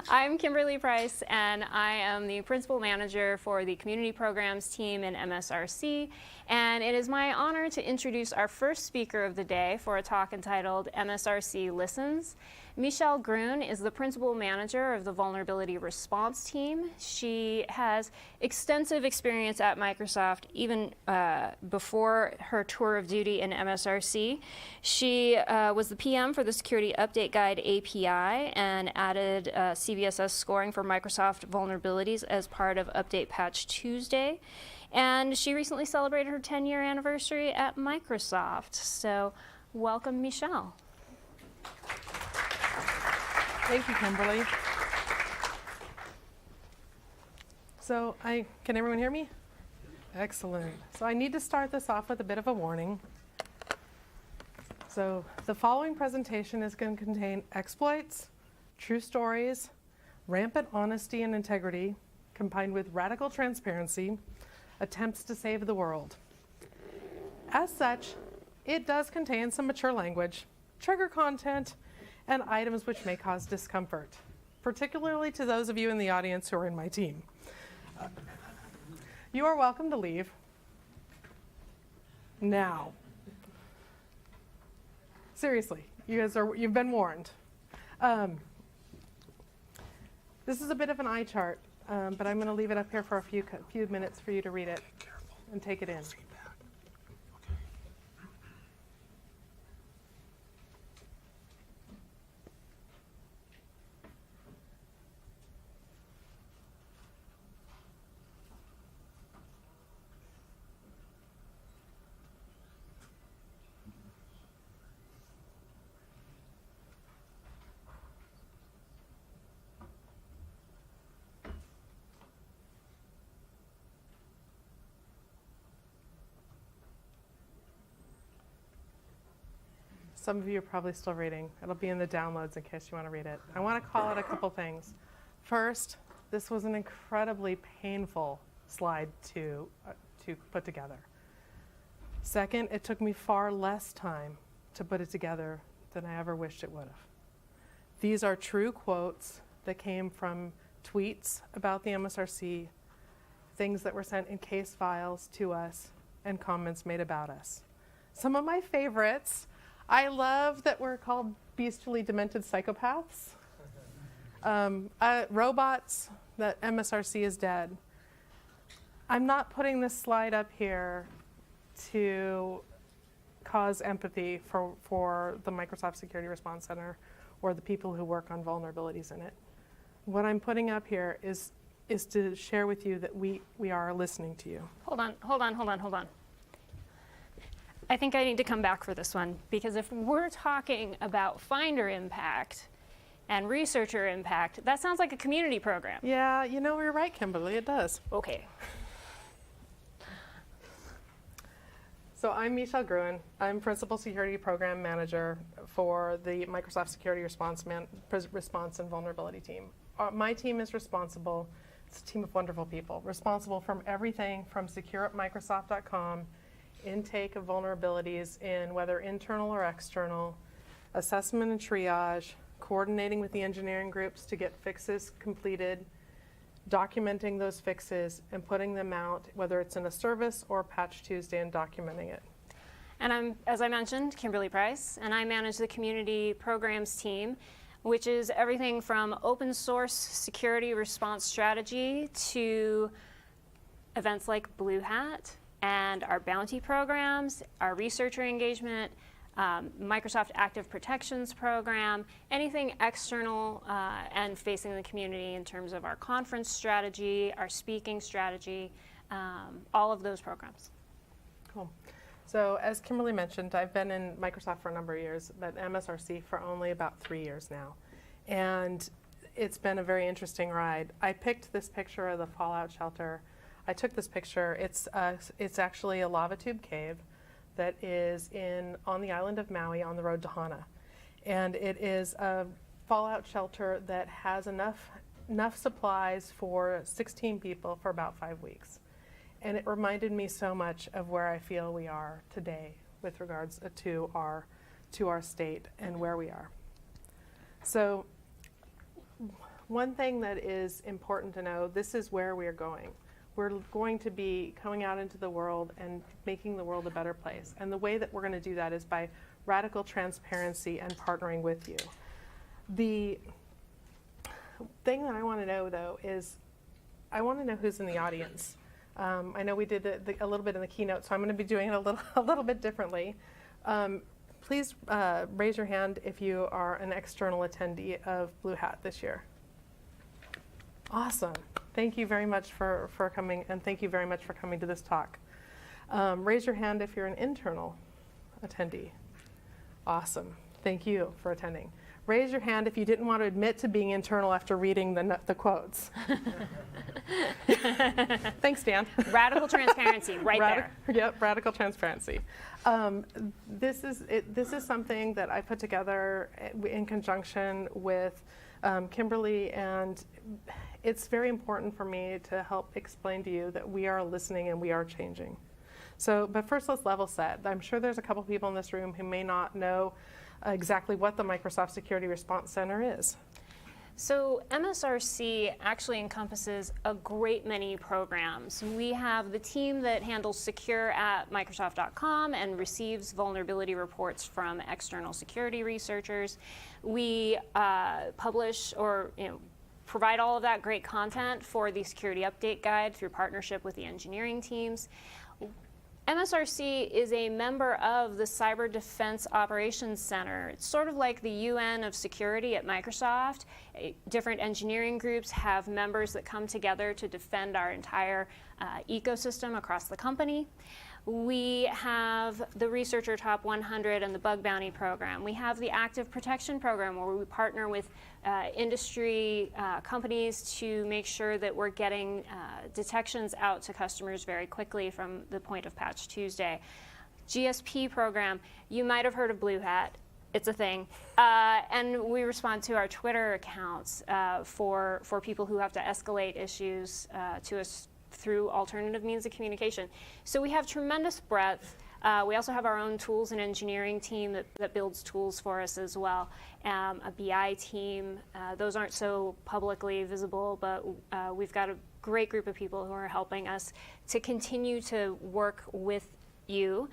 I'm Kimberly Price, and I am the Principal Manager for the Community Programs team in MSRC, and it is my honor to introduce our first speaker of the day for a talk entitled MSRC Listens. Mechele Gruhn is the Principal Manager of the Vulnerability Response team. She has extensive experience at Microsoft even before her tour of duty in MSRC. She was the PM for the Security Update Guide API and added Cbs S Scoring for Microsoft vulnerabilities as part of Update Patch Tuesday. And she recently celebrated her 10-year anniversary at Microsoft. So welcome, Mechele. Thank you, Kimberly. So can everyone hear me? Excellent. So I need to start this off with a bit of a warning. So the following presentation is going to contain exploits, true stories, rampant honesty and integrity, combined with radical transparency, attempts to save the world. As such, it does contain some mature language, trigger content, and items which may cause discomfort, particularly to those of you in the audience who are in my team. You are welcome to leave now. Seriously, you've been warned. This is a bit of an eye chart, but I'm going to leave it up here for a few minutes for you to read it and take it in. Some of you are probably still reading. It'll be in the downloads in case you want to read it. I want to call out a couple things. First, this was an incredibly painful slide to put together. Second, it took me far less time to put it together than I ever wished it would have. These are true quotes that came from tweets about the MSRC, things that were sent in case files to us, and comments made about us. Some of my favorites. I love that we're called beastly demented psychopaths. Robots, that MSRC is dead. I'm not putting this slide up here to cause empathy for the Microsoft Security Response Center or the people who work on vulnerabilities in it. What I'm putting up here is to share with you that we are listening to you. Hold on. I think I need to come back for this one, because if we're talking about finder impact and researcher impact, that sounds like a community program. Yeah, you're right, Kimberly, it does. Okay. So I'm Mechele Gruhn. I'm Principal Security Program Manager for the Microsoft Security Response and Vulnerability team. My team is responsible, it's a team of wonderful people, responsible from everything from secure@microsoft.com, intake of vulnerabilities in whether internal or external, assessment and triage, coordinating with the engineering groups to get fixes completed, documenting those fixes, and putting them out, whether it's in a service or Patch Tuesday, and documenting it. And I'm, as I mentioned, Kimberly Price, and I manage the Community Programs team, which is everything from open source security response strategy to events like BlueHat, and our bounty programs, our researcher engagement, Microsoft Active Protections program, anything external and facing the community in terms of our conference strategy, our speaking strategy, all of those programs. Cool. So as Kimberly mentioned, I've been in Microsoft for a number of years, but MSRC for only about 3 years now. And it's been a very interesting ride. I picked this picture of the fallout shelter. I took this picture. It's actually a lava tube cave that is on the island of Maui on the road to Hana. And it is a fallout shelter that has enough supplies for 16 people for about 5 weeks. And it reminded me so much of where I feel we are today with regards to our state and where we are. So one thing that is important to know, this is where we are going. We're going to be coming out into the world and making the world a better place. And the way that we're going to do that is by radical transparency and partnering with you. The thing that I want to know, though, is I want to know who's in the audience. I know we did a little bit in the keynote, so I'm going to be doing it a little bit differently. Please raise your hand if you are an external attendee of BlueHat this year. Awesome. Thank you very much for coming, and thank you very much for coming to this talk. Raise your hand if you're an internal attendee. Awesome. Thank you for attending. Raise your hand if you didn't want to admit to being internal after reading the quotes. Thanks, Dan. Radical transparency, right there. Yep, radical transparency. This is something that I put together in conjunction with Kimberly, and it's very important for me to help explain to you that we are listening and we are changing. So, but first let's level set. I'm sure there's a couple people in this room who may not know exactly what the Microsoft Security Response Center is. So MSRC actually encompasses a great many programs. We have the team that handles secure at Microsoft.com and receives vulnerability reports from external security researchers. We publish or provide all of that great content for the Security Update Guide through partnership with the engineering teams. MSRC is a member of the Cyber Defense Operations Center. It's sort of like the UN of security at Microsoft. Different engineering groups have members that come together to defend our entire ecosystem across the company. We have the Researcher Top 100 and the Bug Bounty Program. We have the Active Protection Program, where we partner with industry companies to make sure that we're getting detections out to customers very quickly from the point of Patch Tuesday. GSP program, you might have heard of BlueHat. It's a thing. And we respond to our Twitter accounts for people who have to escalate issues to us through alternative means of communication. So we have tremendous breadth. We also have our own tools and engineering team that builds tools for us as well. A BI team. Those aren't so publicly visible, but we've got a great group of people who are helping us to continue to work with you,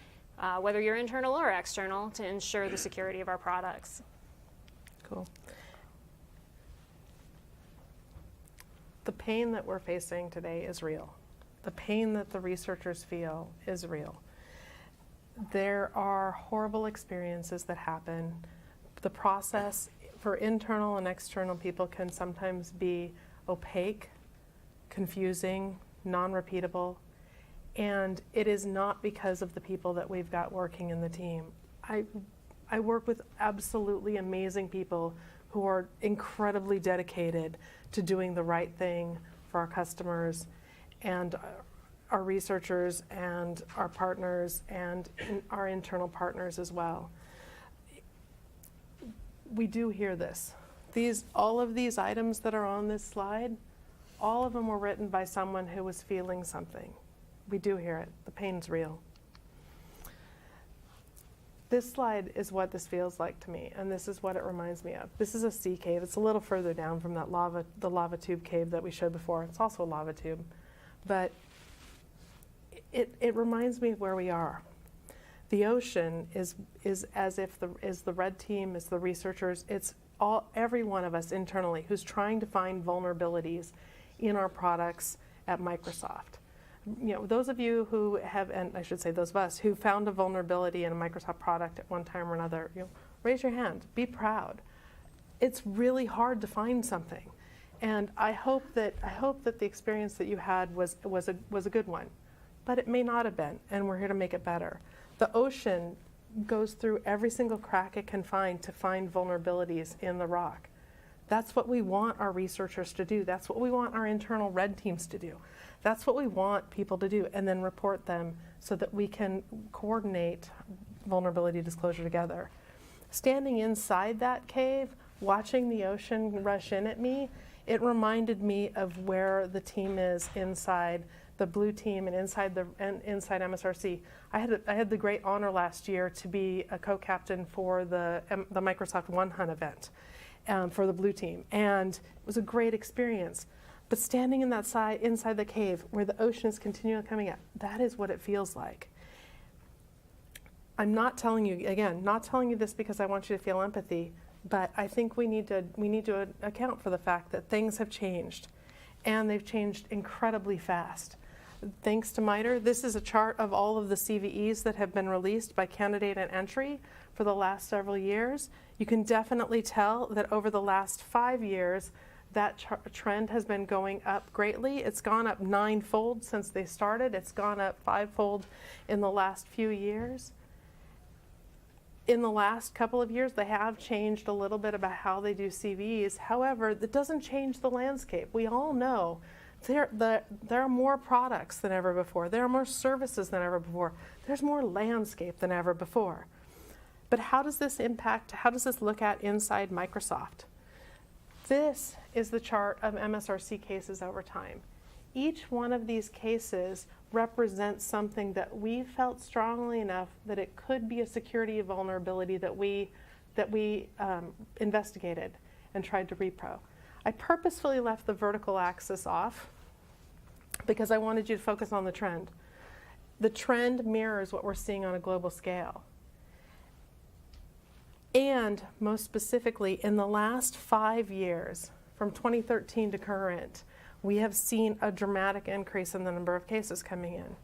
whether you're internal or external, to ensure the security of our products. Cool. The pain that we're facing today is real. The pain that the researchers feel is real. There are horrible experiences that happen. The process for internal and external people can sometimes be opaque, confusing, non-repeatable, and it is not because of the people that we've got working in the team. I work with absolutely amazing people who are incredibly dedicated to doing the right thing for our customers and our researchers and our partners and our internal partners as well. We do hear this. All of these items that are on this slide, all of them were written by someone who was feeling something. We do hear it. The pain's real. This slide is what this feels like to me, and this is what it reminds me of. This is a sea cave. It's a little further down from the lava tube cave that we showed before. It's also a lava tube, but it reminds me of where we are. The ocean is as if the red team, is the researchers. It's every one of us internally who's trying to find vulnerabilities in our products at Microsoft. Those of you who have, and I should say those of us, who found a vulnerability in a Microsoft product at one time or another, raise your hand, be proud. It's really hard to find something. And I hope that the experience that you had was a good one, but it may not have been, and we're here to make it better. The ocean goes through every single crack it can find to find vulnerabilities in the rock. That's what we want our researchers to do. That's what we want our internal red teams to do. That's what we want people to do, and then report them so that we can coordinate vulnerability disclosure together. Standing inside that cave, watching the ocean rush in at me, it reminded me of where the team is inside the blue team and inside MSRC. I had the great honor last year to be a co-captain for the Microsoft One Hunt event. for the blue team, and it was a great experience. But standing in that inside the cave where the ocean is continually coming up, that is what it feels like. I'm not telling you, again, not telling you this because I want you to feel empathy, but I think we need to account for the fact that things have changed, and they've changed incredibly fast. Thanks to MITRE, this is a chart of all of the CVEs that have been released by candidate and entry for the last several years. You can definitely tell that over the last 5 years, that trend has been going up greatly. It's gone up 9-fold since they started. It's gone up 5-fold in the last few years. In the last couple of years, they have changed a little bit about how they do CVEs. However, that doesn't change the landscape. We all know there are more products than ever before. There are more services than ever before. There's more landscape than ever before. But how does this impact, how does this look at inside Microsoft? This is the chart of MSRC cases over time. Each one of these cases represents something that we felt strongly enough that it could be a security vulnerability that we investigated and tried to repro. I purposefully left the vertical axis off because I wanted you to focus on the trend. The trend mirrors what we're seeing on a global scale. And most specifically, in the last 5 years, from 2013 to current, we have seen a dramatic increase in the number of cases coming in.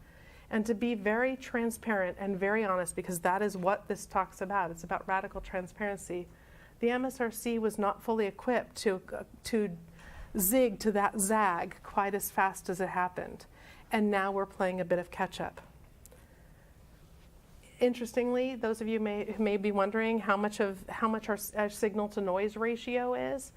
And to be very transparent and very honest, because that is what this talks about, it's about radical transparency, the MSRC was not fully equipped to zig to that zag quite as fast as it happened. And now we're playing a bit of catch up. Interestingly, those of you may be wondering how much our signal to noise ratio is.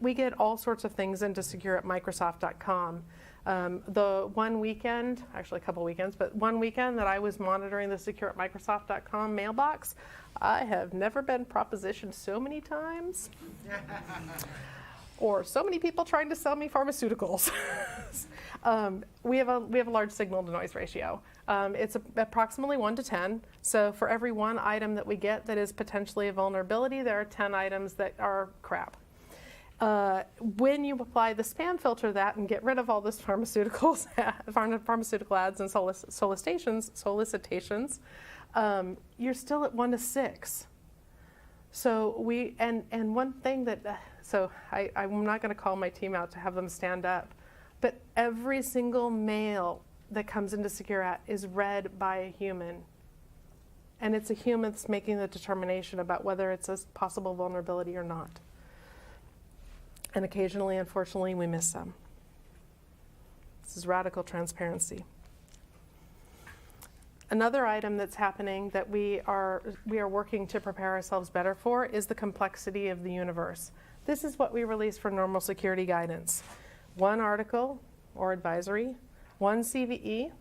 We get all sorts of things into secure at Microsoft.com. The one weekend, actually a couple weekends, but one weekend that I was monitoring the secure at Microsoft.com mailbox, I have never been propositioned so many times or so many people trying to sell me pharmaceuticals. We have a large signal to noise ratio. It's approximately 1 to 10. So for every one item that we get that is potentially a vulnerability, there are 10 items that are crap. When you apply the spam filter to that and get rid of all this pharmaceutical ads and solicitations, you're still at 1 to 6. So one thing that, I'm not going to call my team out to have them stand up, but every single mail that comes into Secure is read by a human. And it's a human that's making the determination about whether it's a possible vulnerability or not. And occasionally, unfortunately, we miss some. This is radical transparency. Another item that's happening that we are working to prepare ourselves better for is the complexity of the universe. This is what we release for normal security guidance. 1 article or advisory, 1 CVE,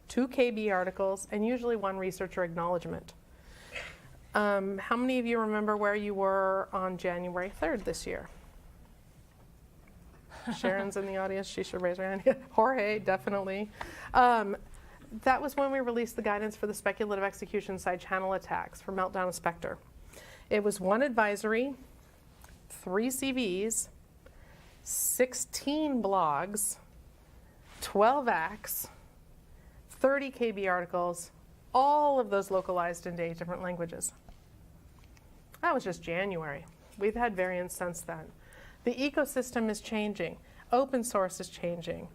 2 KB articles, and usually 1 researcher acknowledgement. How many of you remember where you were on January 3rd this year? Sharon's in the audience. She should raise her hand. Jorge, definitely. That was when we released the guidance for the speculative execution side channel attacks for Meltdown and Spectre. It was 1 advisory, 3 CVEs, 16 blogs, 12 acts, 30 KB articles, all of those localized into 8 different languages. That was just January. We've had variants since then. The ecosystem is changing. Open source is changing.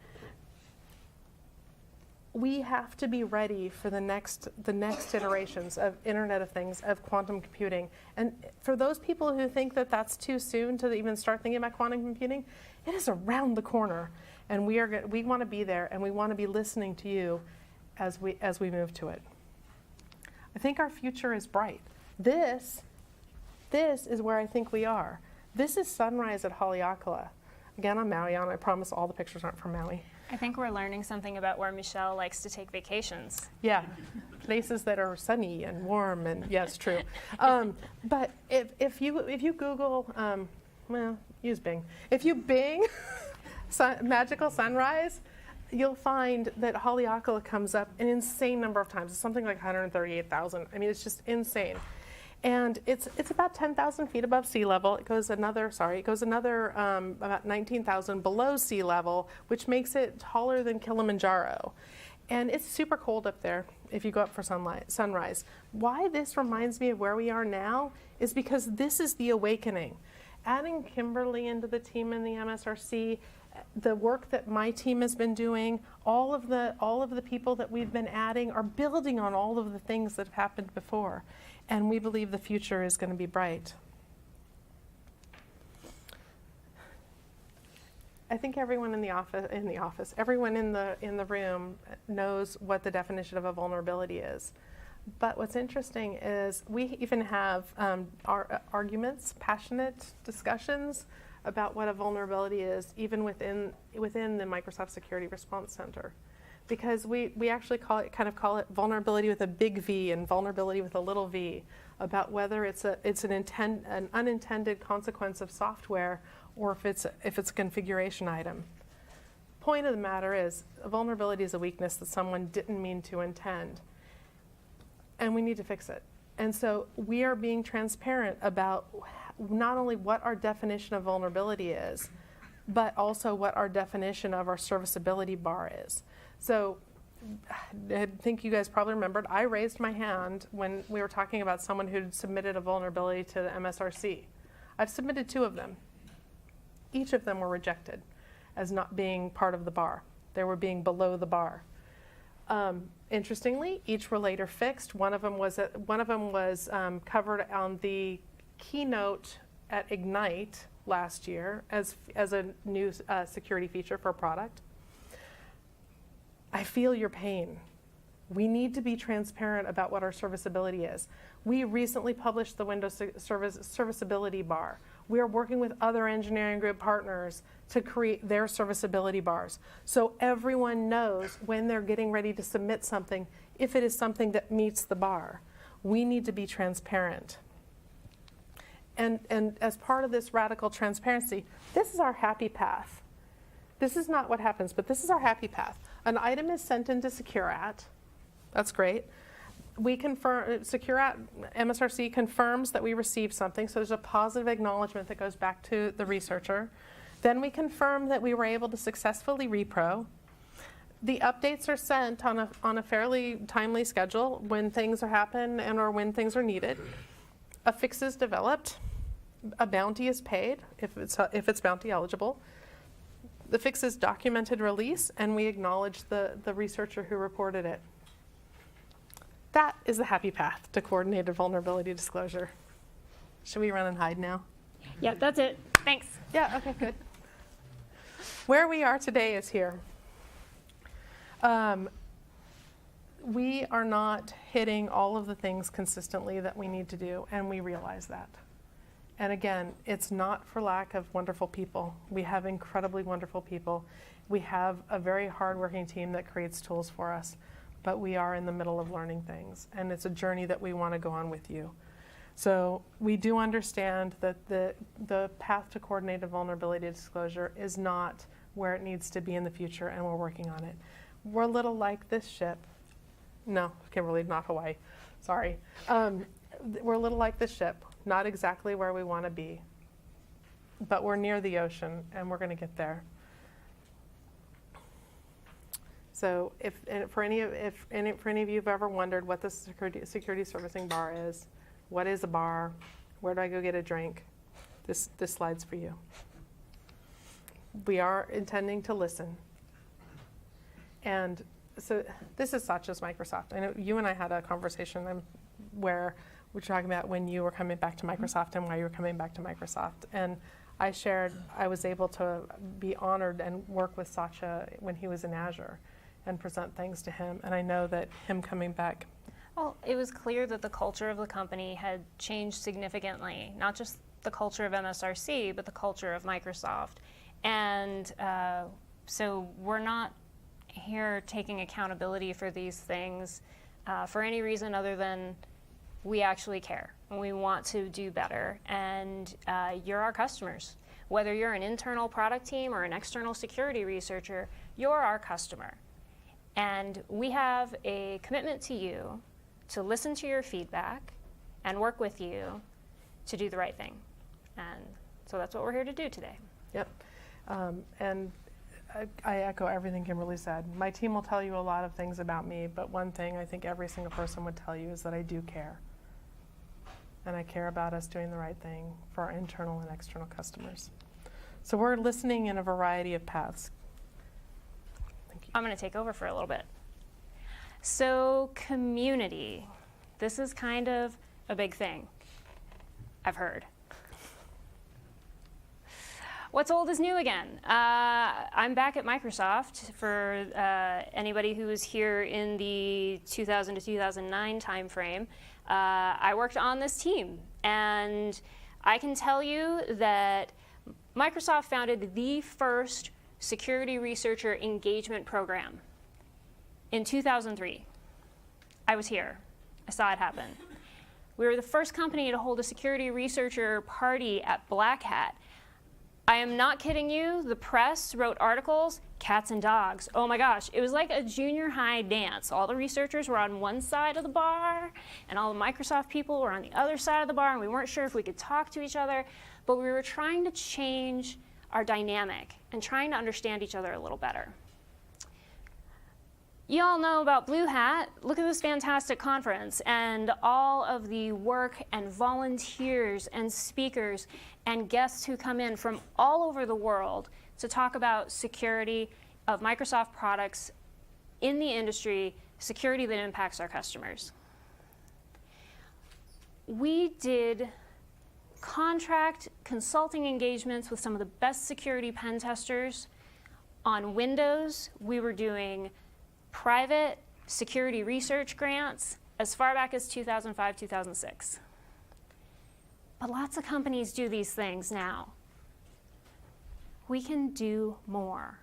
We have to be ready for the next iterations of Internet of Things, of quantum computing. And for those people who think that that's too soon to even start thinking about quantum computing, it is around the corner. And we want to be there, and we want to be listening to you as we move to it. I think our future is bright. This is where I think we are. This is sunrise at Haleakala. Again, I'm Maui, and I promise all the pictures aren't from Maui. I think we're learning something about where Mechele likes to take vacations. Yeah, places that are sunny and warm, and yeah, it's true. But if you Google, use Bing. If you Bing magical sunrise, you'll find that Haleakala comes up an insane number of times. It's something like 138,000. I mean, it's just insane. And it's about 10,000 feet above sea level. It goes another about 19,000 below sea level, which makes it taller than Kilimanjaro. And it's super cold up there if you go up for sunrise. Why this reminds me of where we are now is because this is the awakening. Adding Kimberly into the team in the MSRC, the work that my team has been doing, all of the people that we've been adding are building on all of the things that have happened before. And we believe the future is going to be bright. I think everyone everyone in the room knows what the definition of a vulnerability is. But what's interesting is we even have our arguments, passionate discussions about what a vulnerability is, even within the Microsoft Security Response Center. Because we actually call it vulnerability with a big V and vulnerability with a little v, about whether it's an unintended consequence of software or if it's a configuration item. Point of the matter is, a vulnerability is a weakness that someone didn't mean to intend, and we need to fix it. And so we are being transparent about not only what our definition of vulnerability is, but also what our definition of our serviceability bar is. So I think you guys probably remembered, I raised my hand when we were talking about someone who'd submitted a vulnerability to the MSRC. I've submitted 2 of them. Each of them were rejected as not being part of the bar. They were being below the bar. Interestingly, each were later fixed. One of them was covered on the keynote at Ignite last year as a new security feature for a product. I feel your pain. We need to be transparent about what our serviceability is. We recently published the Windows Serviceability bar. We are working with other engineering group partners to create their serviceability bars. So everyone knows when they're getting ready to submit something, if it is something that meets the bar. We need to be transparent. And as part of this radical transparency, this is our happy path. This is not what happens, but this is our happy path. An item is sent into SecureAt. That's great. We confirm, SecureAt, MSRC confirms that we received something, so there's a positive acknowledgement that goes back to the researcher. Then we confirm that we were able to successfully repro. The updates are sent on a fairly timely schedule when things happen or when things are needed. A fix is developed. A bounty is paid if it's bounty eligible. The fix is documented release, and we acknowledge the researcher who reported it. That is the happy path to coordinated vulnerability disclosure. Should we run and hide now? Yeah, that's it. Thanks. Yeah, okay, good. Where we are today is here. We are not hitting all of the things consistently that we need to do, and we realize that. And again, it's not for lack of wonderful people. We have incredibly wonderful people. We have a very hardworking team that creates tools for us, but we are in the middle of learning things, and it's a journey that we want to go on with you. So we do understand that the path to coordinated vulnerability disclosure is not where it needs to be in the future, and we're working on it. We're a little like this ship. No, Kimberly, not Hawaii. Sorry. We're a little like this ship, not exactly where we want to be, but we're near the ocean, and we're going to get there. So for any of you who've ever wondered what the security servicing bar is, what is a bar, where do I go get a drink, this slide's for you. We are intending to listen. And so this is Satya's Microsoft. I know you and I had a conversation where we were talking about when you were coming back to Microsoft and why you were coming back to Microsoft. And I shared I was able to be honored and work with Satya when he was in Azure and present things to him. And I know that him coming back. Well, it was clear that the culture of the company had changed significantly, not just the culture of MSRC, but the culture of Microsoft. And so we're not here taking accountability for these things for any reason other than we actually care and we want to do better. And you're our customers. Whether you're an internal product team or an external security researcher, you're our customer. And we have a commitment to you to listen to your feedback and work with you to do the right thing. And so that's what we're here to do today. Yep. And I echo everything Kimberly said. My team will tell you a lot of things about me, but one thing I think every single person would tell you is that I do care. And I care about us doing the right thing for our internal and external customers. So we're listening in a variety of paths. Thank you. I'm going to take over for a little bit. So community. This is kind of a big thing, I've heard. What's old is new again. I'm back at Microsoft for anybody who was here in the 2000 to 2009 timeframe. I worked on this team, and I can tell you that Microsoft founded the first security researcher engagement program in 2003. I was here. I saw it happen. We were the first company to hold a security researcher party at BlueHat. I am not kidding you. The press wrote articles, cats and dogs. Oh my gosh, it was like a junior high dance. All the researchers were on one side of the bar, and all the Microsoft people were on the other side of the bar, and we weren't sure if we could talk to each other, but we were trying to change our dynamic and trying to understand each other a little better. You all know about BlueHat. Look at this fantastic conference and all of the work and volunteers and speakers and guests who come in from all over the world to talk about security of Microsoft products in the industry, security that impacts our customers. We did contract consulting engagements with some of the best security pen testers on Windows. We were doing private security research grants as far back as 2005, 2006. But lots of companies do these things now. We can do more,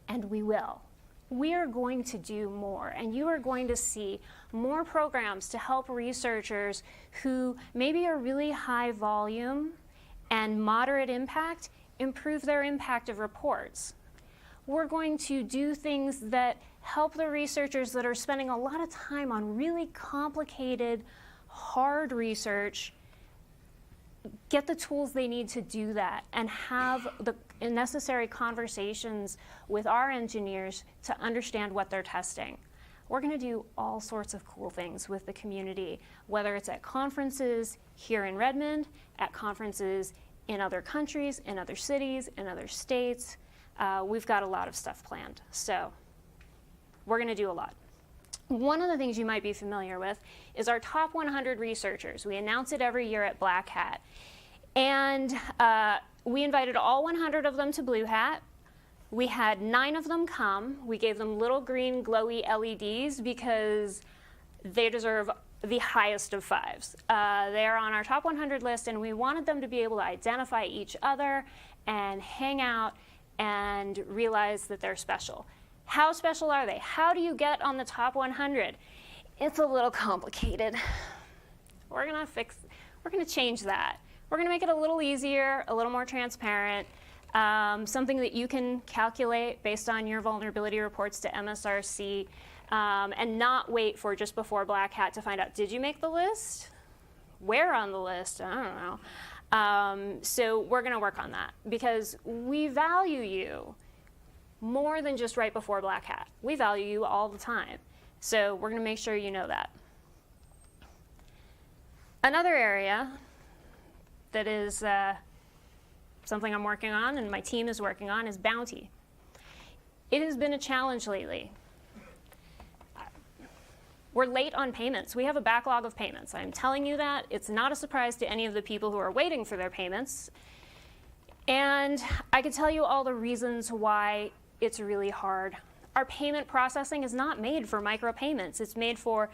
and we will. We are going to do more, and you are going to see more programs to help researchers who maybe are really high volume and moderate impact improve their impact of reports. We're going to do things that help the researchers that are spending a lot of time on really complicated, hard research get the tools they need to do that and have the necessary conversations with our engineers to understand what they're testing. We're going to do all sorts of cool things with the community, whether it's at conferences here in Redmond, at conferences in other countries, in other cities, in other states. We've got a lot of stuff planned, so we're going to do a lot. One of the things you might be familiar with is our top 100 researchers. We announce it every year at BlueHat, and we invited all 100 of them to BlueHat. We had 9 of them come. We gave them little green glowy LEDs because they deserve the highest of 5s. They are on our top 100 list, and we wanted them to be able to identify each other and hang out and realize that they're special. How special are they? How do you get on the top 100? It's a little complicated. We're gonna change that. We're gonna make it a little easier, a little more transparent, something that you can calculate based on your vulnerability reports to MSRC, and not wait for just before BlueHat to find out, did you make the list? Where on the list? I don't know. So we're going to work on that because we value you more than just right before BlueHat. We value you all the time. So we're going to make sure you know that. Another area that is something I'm working on and my team is working on is bounty. It has been a challenge lately. We're late on payments. We have a backlog of payments. I'm telling you that. It's not a surprise to any of the people who are waiting for their payments. And I could tell you all the reasons why it's really hard. Our payment processing is not made for micropayments. It's made for,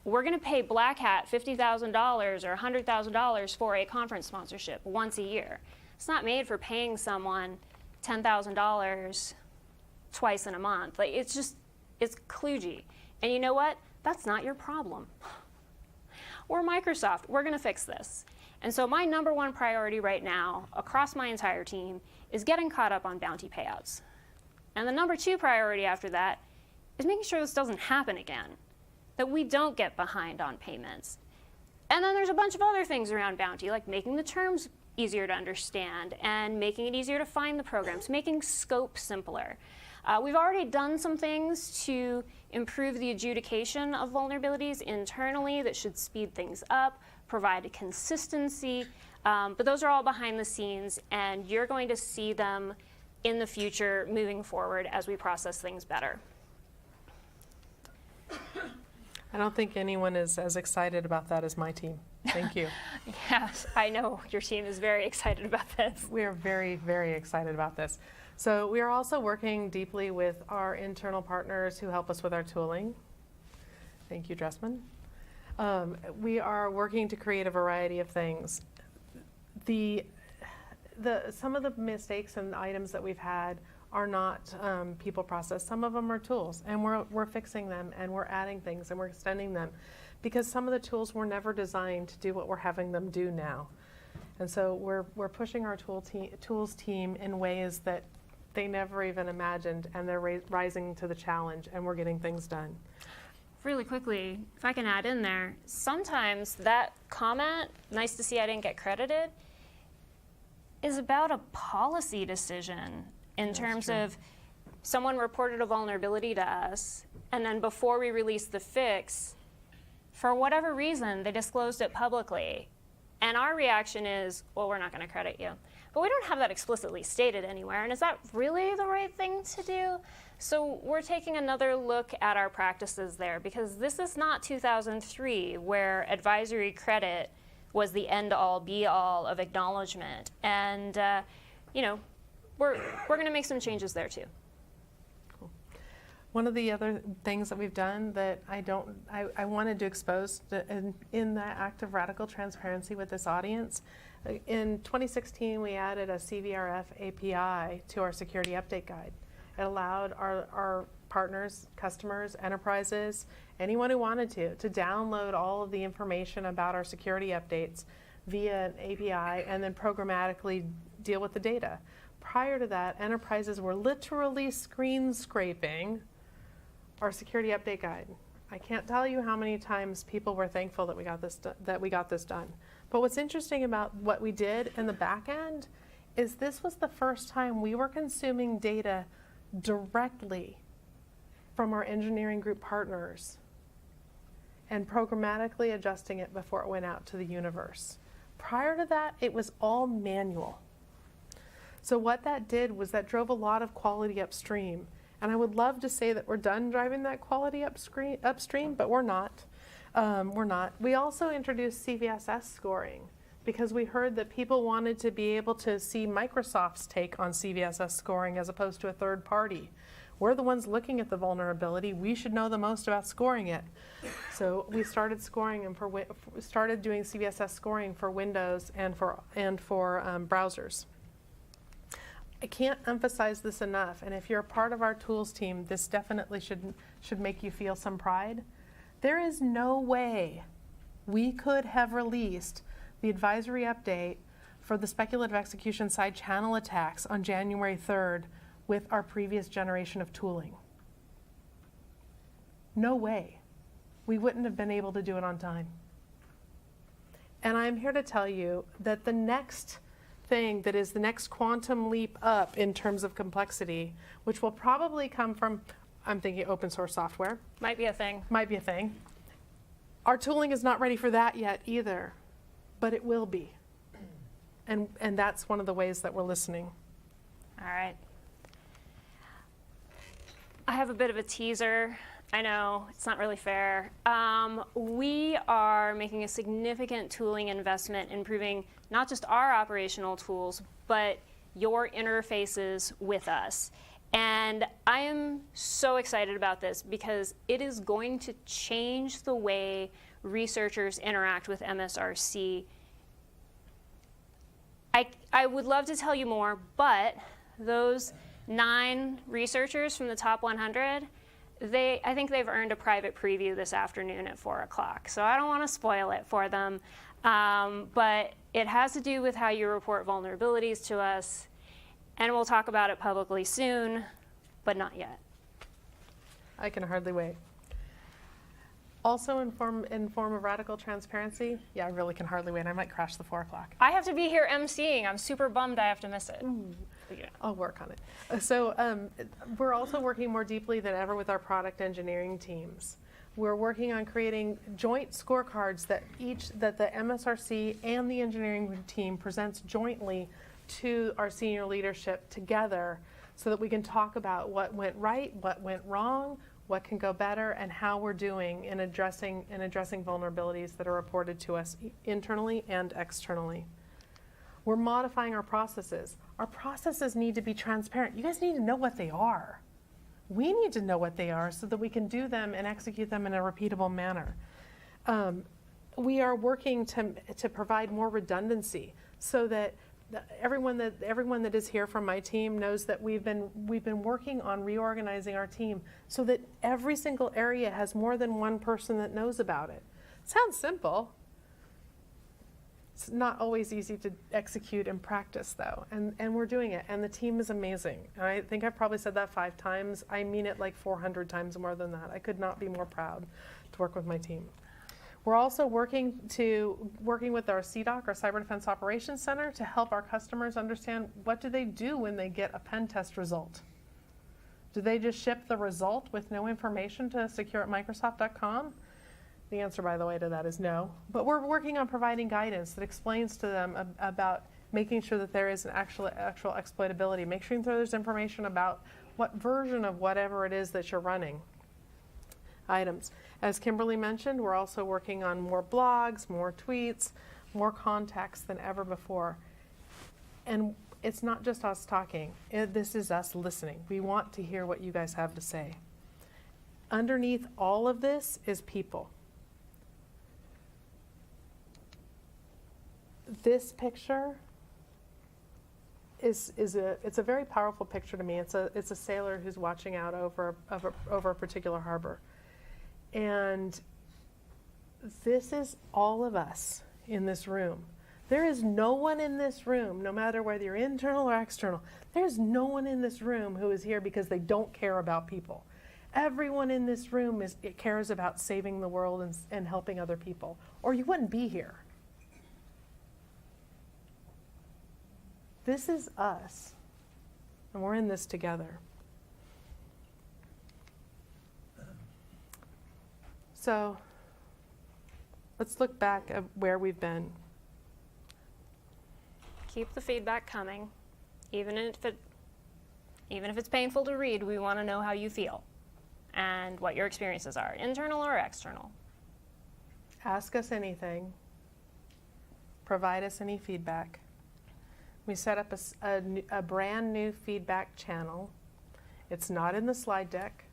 we're going to pay BlueHat $50,000 or $100,000 for a conference sponsorship once a year. It's not made for paying someone $10,000 twice in a month. Like, it's kludgy. And you know what? That's not your problem. We're Microsoft. We're going to fix this. And so my number one priority right now across my entire team is getting caught up on bounty payouts. And the number 2 priority after that is making sure this doesn't happen again, that we don't get behind on payments. And then there's a bunch of other things around Bounty, like making the terms easier to understand and making it easier to find the programs, making scope simpler. We've already done some things to improve the adjudication of vulnerabilities internally that should speed things up, provide a consistency, but those are all behind the scenes, and you're going to see them in the future moving forward as we process things better. I don't think anyone is as excited about that as my team. Thank you. Yes, I know your team is very excited about this. We are very, very excited about this. So we are also working deeply with our internal partners who help us with our tooling. Thank you, Dressman. We are working to create a variety of things. Some of the mistakes and items that we've had are not people process. Some of them are tools, and we're fixing them, and we're adding things, and we're extending them, because some of the tools were never designed to do what we're having them do now. And so we're pushing our tools team in ways that they never even imagined, and they're rising to the challenge, and we're getting things done. Really quickly, if I can add in there, sometimes that comment, nice to see I didn't get credited, is about a policy decision in terms of someone reported a vulnerability to us, and then before we released the fix, for whatever reason, they disclosed it publicly. And our reaction is, well, we're not going to credit you. But we don't have that explicitly stated anywhere. And is that really the right thing to do? So we're taking another look at our practices there, because this is not 2003, where advisory credit was the end-all, be-all of acknowledgement. And we're going to make some changes there too. Cool. One of the other things that we've done that I wanted to expose in the act of radical transparency with this audience, in 2016 we added a CVRF API to our security update guide. It allowed our partners, customers, enterprises, anyone who wanted to download all of the information about our security updates via an API and then programmatically deal with the data. Prior to that, enterprises were literally screen scraping our security update guide. I can't tell you how many times people were thankful that we got this done. But what's interesting about what we did in the back end is this was the first time we were consuming data directly from our engineering group partners and programmatically adjusting it before it went out to the universe. Prior to that, it was all manual. So what that did was that drove a lot of quality upstream. And I would love to say that we're done driving that quality upstream, but we're not. We're not. We also introduced Cbs S Scoring because we heard that people wanted to be able to see Microsoft's take on Cbs S Scoring as opposed to a third party. We're the ones looking at the vulnerability. We should know the most about scoring it. So we started scoring and started doing Cbs S Scoring for Windows and for browsers. I can't emphasize this enough, and if you're a part of our tools team, this definitely should make you feel some pride. There is no way we could have released the advisory update for the speculative execution side channel attacks on January 3rd with our previous generation of tooling. No way. We wouldn't have been able to do it on time. And I'm here to tell you that the next thing that is the next quantum leap up in terms of complexity, which will probably come from, I'm thinking open source software. Might be a thing. Might be a thing. Our tooling is not ready for that yet either, but it will be. And that's one of the ways that we're listening. All right. I have a bit of a teaser. I know, it's not really fair. We are making a significant tooling investment in improving not just our operational tools, but your interfaces with us. And I am so excited about this because it is going to change the way researchers interact with MSRC. I would love to tell you more, but those 9 researchers from the top 100, I think they've earned a private preview this afternoon at 4 o'clock. So I don't want to spoil it for them. But it has to do with how you report vulnerabilities to us. And we'll talk about it publicly soon, but not yet. I can hardly wait. Also in form of radical transparency, yeah, I really can hardly wait. I might crash the 4 o'clock. I have to be here emceeing. I'm super bummed I have to miss it. Yeah. I'll work on it. So we're also working more deeply than ever with our product engineering teams. We're working on creating joint scorecards that the MSRC and the engineering team presents jointly to our senior leadership together, so that we can talk about what went right, what went wrong, what can go better, and how we're doing in addressing vulnerabilities that are reported to us internally and externally. We're modifying our processes. Our processes need to be transparent. You guys need to know what they are. We need to know what they are so that we can do them and execute them in a repeatable manner. We are working to provide more redundancy so that everyone that is here from my team knows that we've been working on reorganizing our team so that every single area has more than one person that knows about it. Sounds simple. It's not always easy to execute and practice, though, and we're doing it, and the team is amazing. I think I've probably said that 5 times. I mean it like 400 times more than that. I could not be more proud to work with my team. We're also working with our CDOC, our Cyber Defense Operations Center, to help our customers understand what do they do when they get a pen test result. Do they just ship the result with no information to secure@microsoft.com? The answer, by the way, to that is no. But we're working on providing guidance that explains to them about making sure that there is an actual exploitability. Make sure there's information about what version of whatever it is that you're running. Items. As Kimberly mentioned, we're also working on more blogs, more tweets, more contacts than ever before. And it's not just us talking. This is us listening. We want to hear what you guys have to say. Underneath all of this is people. This picture it's a very powerful picture to me. It's a sailor who's watching out over a particular harbor. And this is all of us in this room. There is no one in this room, no matter whether you're internal or external, there's no one in this room who is here because they don't care about people. Everyone in this room cares about saving the world and helping other people, or you wouldn't be here. This is us, and we're in this together. So let's look back at where we've been. Keep the feedback coming. Even if it's painful to read, we want to know how you feel and what your experiences are, internal or external. Ask us anything. Provide us any feedback. We set up a brand new feedback channel. It's not in the slide deck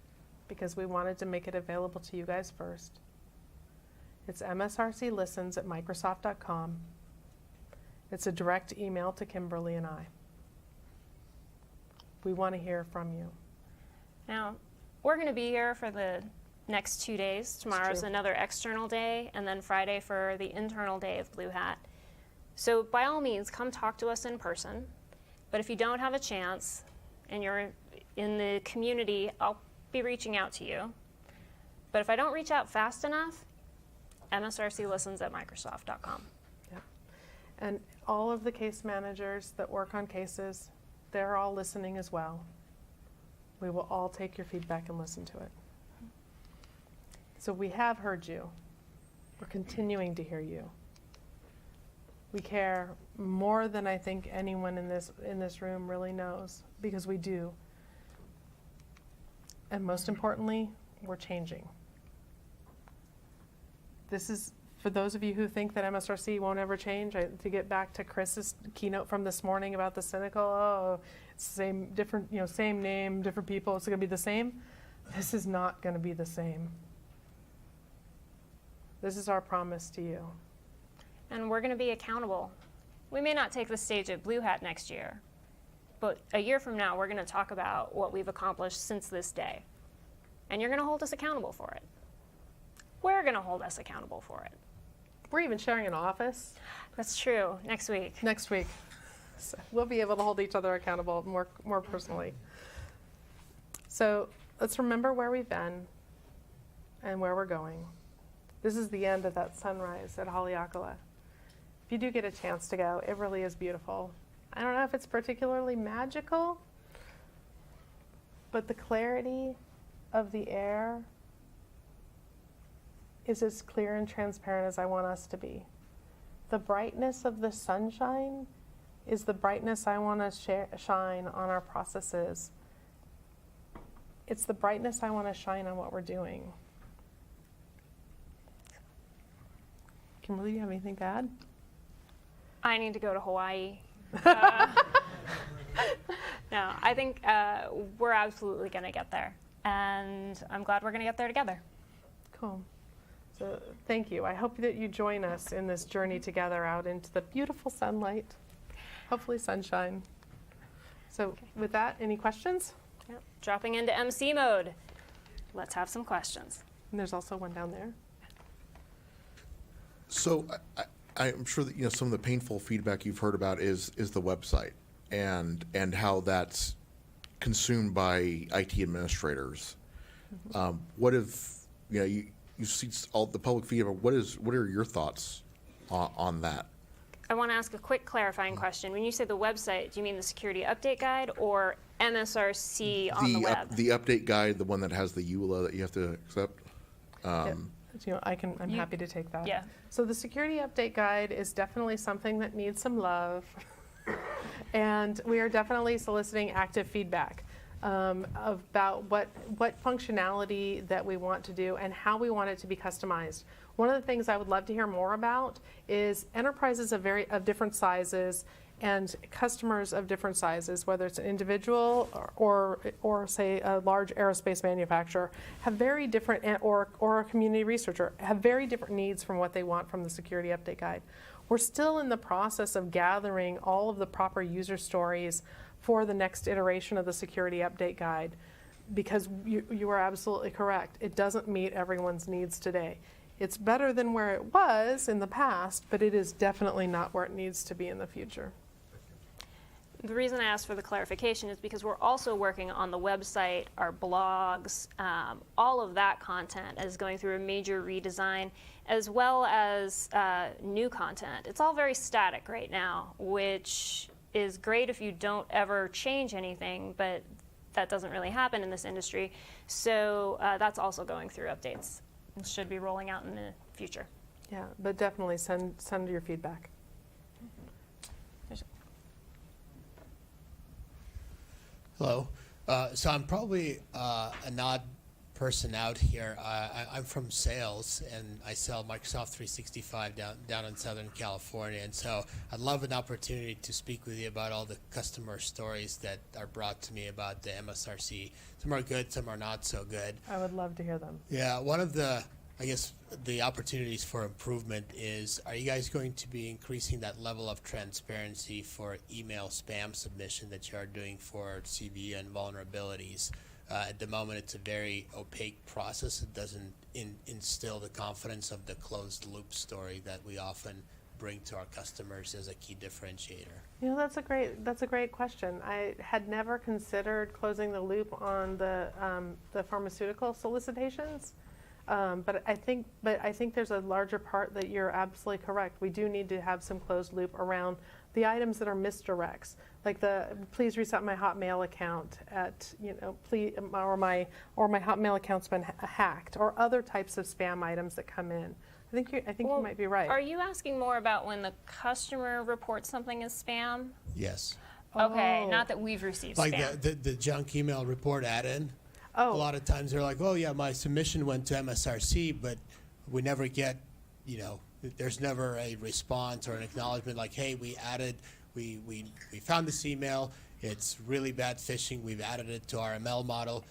because we wanted to make it available to you guys first. It's msrclistens@microsoft.com. It's a direct email to Kimberly and I. We want to hear from you. Now, we're going to be here for the next 2 days. Tomorrow's another external day, and then Friday for the internal day of BlueHat. So by all means, come talk to us in person. But if you don't have a chance and you're in the community, I'll be reaching out to you. But if I don't reach out fast enough, msrclistens@microsoft.com. Yep. And all of the case managers that work on cases, they're all listening as well. We will all take your feedback and listen to it. So we have heard you. We're continuing to hear you. We care more than I think anyone in this room really knows, because we do. And most importantly, we're changing. This is, for those of you who think that MSRC won't ever change, to get back to Chris's keynote from this morning about the cynical, it's same name, different people, it's going to be the same. This is not going to be the same. This is our promise to you. And we're going to be accountable. We may not take the stage at BlueHat next year, but a year from now, we're going to talk about what we've accomplished since this day. And you're going to hold us accountable for it. We're going to hold us accountable for it. We're even sharing an office. That's true. Next week. Next week. So we'll be able to hold each other accountable more personally. So let's remember where we've been and where we're going. This is the end of that sunrise at Haleakala. If you do get a chance to go, it really is beautiful. I don't know if it's particularly magical, but the clarity of the air is as clear and transparent as I want us to be. The brightness of the sunshine is the brightness I want to shine on our processes. It's the brightness I want to shine on what we're doing. Kimberly, do you have anything to add? I need to go to Hawaii. No, I think we're absolutely going to get there. And I'm glad we're going to get there together. Cool. So thank you. I hope that you join us in this journey together out into the beautiful sunlight, hopefully sunshine. So with that, any questions? Yep. Dropping into MC mode. Let's have some questions. And there's also one down there. So I'm sure that some of the painful feedback you've heard about is the website and how that's consumed by IT administrators. Mm-hmm. What if you see all the public feedback? What are your thoughts on that? I want to ask a quick clarifying question. When you say the website, do you mean the security update guide or MSRC on the web? The update guide, the one that has the EULA that you have to accept. I'm happy to take that. Yeah. So the security update guide is definitely something that needs some love. And we are definitely soliciting active feedback about what functionality that we want to do and how we want it to be customized. One of the things I would love to hear more about is enterprises of different sizes and customers of different sizes, whether it's an individual or say a large aerospace manufacturer, have very different, or a community researcher, have very different needs from what they want from the security update guide. We're still in the process of gathering all of the proper user stories for the next iteration of the security update guide, because you are absolutely correct. It doesn't meet everyone's needs today. It's better than where it was in the past, but it is definitely not where it needs to be in the future. The reason I asked for the clarification is because we're also working on the website, our blogs, all of that content is going through a major redesign, as well as new content. It's all very static right now, which is great if you don't ever change anything, but that doesn't really happen in this industry. So that's also going through updates. It should be rolling out in the future. Yeah, but definitely send your feedback. Hello. So I'm probably an odd person out here. I'm from sales, and I sell Microsoft 365 down in Southern California. And so I'd love an opportunity to speak with you about all the customer stories that are brought to me about the MSRC. Some are good, some are not so good. I would love to hear them. Yeah, one of the opportunities for improvement is, are you guys going to be increasing that level of transparency for email spam submission that you are doing for CVE and vulnerabilities? At the moment, it's a very opaque process. It doesn't instill the confidence of the closed loop story that we often bring to our customers as a key differentiator. That's a great question. I had never considered closing the loop on the pharmaceutical solicitations. But I think there's a larger part that you're absolutely correct. We do need to have some closed loop around the items that are misdirects, like please reset my Hotmail account please, or my Hotmail account's been hacked, or other types of spam items that come in. I think you might be right. Are you asking more about when the customer reports something as spam? Yes. Okay, Oh. not that we've received Like spam. the junk email report add-in. Oh. A lot of times they're like, oh yeah, my submission went to MSRC, but we never get, there's never a response or an acknowledgement like, hey, we found this email, it's really bad phishing, we've added it to our ML model,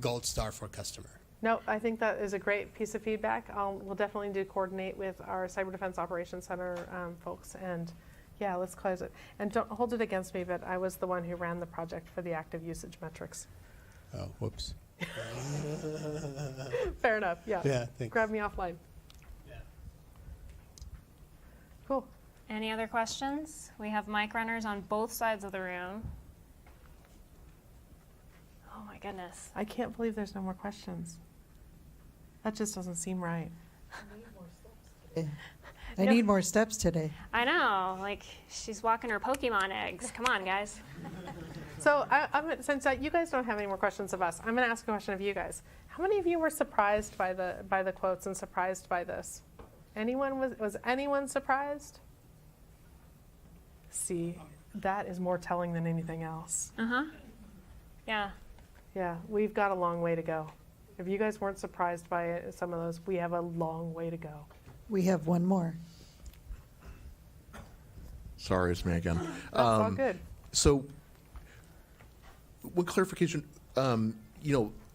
gold star for customer. No, I think that is a great piece of feedback. We'll definitely coordinate with our Cyber Defense Operations Center folks, and yeah, let's close it. And don't hold it against me, but I was the one who ran the project for the active usage metrics. Oh, whoops. Fair enough, yeah. Yeah, thanks. Grab me offline. Yeah. Cool. Any other questions? We have mic runners on both sides of the room. Oh my goodness. I can't believe there's no more questions. That just doesn't seem right. I need more steps today. I know, like she's walking her Pokemon eggs. Come on, guys. So since you guys don't have any more questions of us, I'm going to ask a question of you guys. How many of you were surprised by the quotes and surprised by this? Anyone was anyone surprised? See, that is more telling than anything else. Yeah. Yeah, we've got a long way to go. If you guys weren't surprised by it, some of those, we have a long way to go. We have one more. Sorry, it's me again. That's all good. So, one clarification, on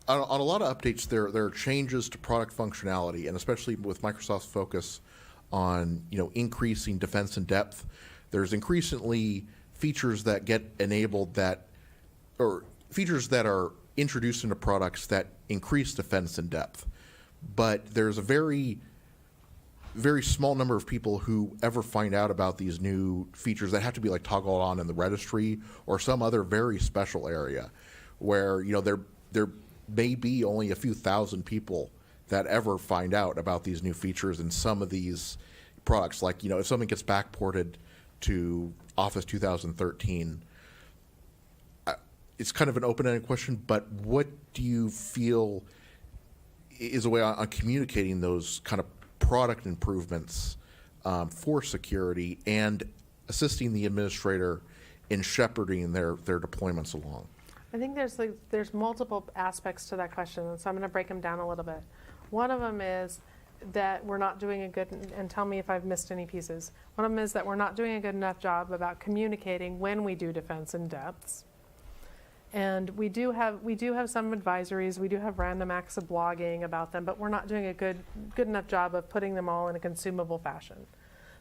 a lot of updates, there are changes to product functionality, and especially with Microsoft's focus on, increasing defense in depth, there's increasingly features that get enabled or features that are introduced into products that increase defense in depth. But there's a very small number of people who ever find out about these new features that have to be like toggled on in the registry or some other very special area where, there may be only a few thousand people that ever find out about these new features in some of these products. Like, if something gets backported to Office 2013, it's kind of an open-ended question, but what do you feel is a way on communicating those kind of product improvements for security and assisting the administrator in shepherding their deployments along? I think there's multiple aspects to that question, and so I'm going to break them down a little bit. One of them is that we're not doing a good, and tell me if I've missed any pieces. One of them is that we're not doing a good enough job about communicating when we do defense in depths. And we do have some advisories. We do have random acts of blogging about them, but we're not doing a good enough job of putting them all in a consumable fashion.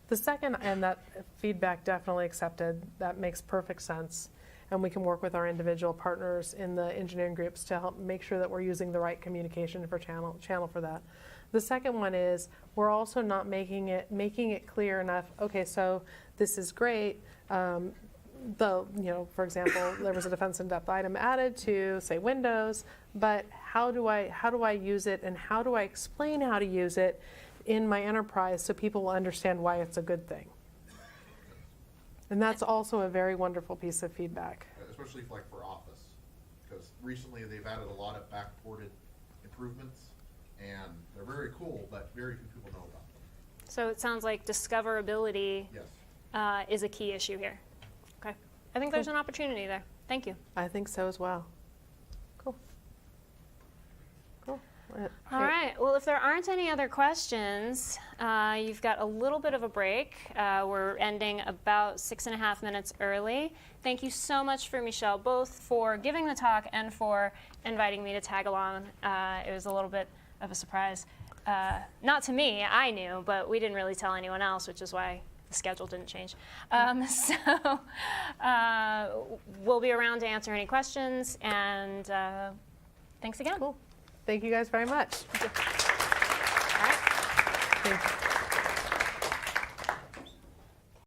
The second, and that feedback definitely accepted, that makes perfect sense, and we can work with our individual partners in the engineering groups to help make sure that we're using the right communication for channel for that. The second one is we're also not making it clear enough. Okay, so this is great. For example, there was a defense in depth item added to, say, Windows, but how do I use it, and how do I explain how to use it in my enterprise so people will understand why it's a good thing? And that's also a very wonderful piece of feedback. Especially for Office, because recently they've added a lot of backported improvements, and they're very cool, but very few people know about them. So it sounds like discoverability Yes. is a key issue here. Okay. I think there's an opportunity there. Thank you. I think so as well. Cool. All right. Well, if there aren't any other questions, you've got a little bit of a break. We're ending about 6.5 minutes early. Thank you so much for Mechele, both for giving the talk and for inviting me to tag along. It was a little bit of a surprise. Not to me, I knew, but we didn't really tell anyone else, which is why the schedule didn't change. So we'll be around to answer any questions, and thanks again. Cool. Thank you guys very much. All right. Thank you.